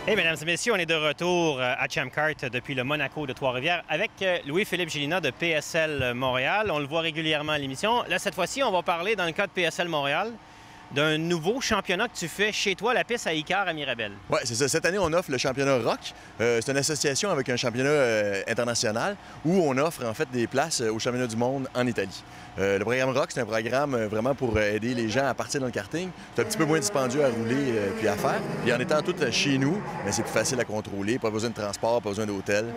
Hey, mesdames et messieurs, on est de retour à Champ Kart depuis le Monaco de Trois-Rivières avec Louis-Philippe Gélina de PSL Montréal. On le voit régulièrement à l'émission. Là, cette fois-ci, on va parler, dans le cas de PSL Montréal, d'un nouveau championnat que tu fais chez toi, la piste à Icare à Mirabel. Oui, c'est ça. Cette année, on offre le championnat Rock. C'est une association avec un championnat international où on offre en fait des places au championnat du monde en Italie. Le programme Rock, c'est un programme vraiment pour aider les gens à partir dans le karting. C'est un petit peu moins dispendieux à rouler puis à faire. Puis en étant tout chez nous, c'est plus facile à contrôler. Pas besoin de transport, pas besoin d'hôtel.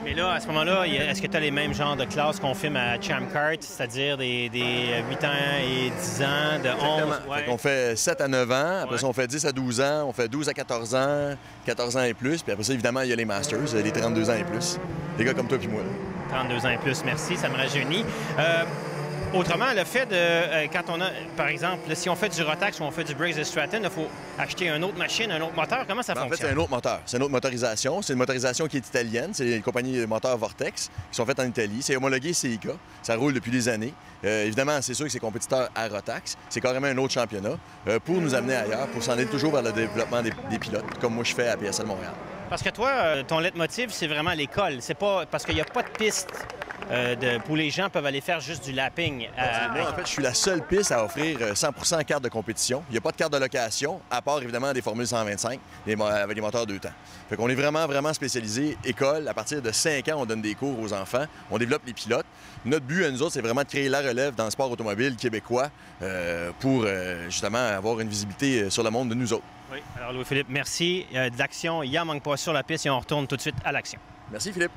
Mais là, à ce moment-là, est-ce que tu as les mêmes genres de classes qu'on filme à Champ Kart, c'est-à-dire des 8 ans et 10 ans, de 11? Ouais. On fait 7 à 9 ans, après ça on fait 10 à 12 ans, on fait 12 à 14 ans, 14 ans et plus, puis après ça évidemment il y a les Masters, les 32 ans et plus. Des gars comme toi puis moi. 32 ans et plus, merci, ça me rajeunit. Autrement, le fait de, quand on a, par exemple, si on fait du Rotax ou on fait du Briggs & Stratton, il faut acheter une autre machine, un autre moteur. Comment ça fonctionne? En fait, c'est un autre moteur. C'est une autre motorisation. C'est une motorisation qui est italienne. C'est une compagnie de moteurs Vortex qui sont faites en Italie. C'est homologué CIK. Ça roule depuis des années. Évidemment, c'est sûr que c'est compétiteur à Rotax. C'est carrément un autre championnat pour nous amener ailleurs, pour s'en aller toujours vers le développement des pilotes, comme moi je fais à PSL Montréal. Parce que toi, ton leitmotiv, c'est vraiment l'école. C'est pas parce qu'il n'y a pas de piste où les gens peuvent aller faire juste du lapping. Moi, en fait, je suis la seule piste à offrir 100% carte de compétition. Il n'y a pas de carte de location, à part évidemment des formules 125 avec des moteurs 2 temps. Fait qu'on est vraiment spécialisé école. À partir de 5 ans, on donne des cours aux enfants. On développe les pilotes. Notre but à nous autres, c'est vraiment de créer la relève dans le sport automobile québécois pour justement avoir une visibilité sur le monde de nous autres. Oui. Alors Louis-Philippe, merci. De l'action, il n'en manque pas sur la piste et on retourne tout de suite à l'action. Merci Philippe.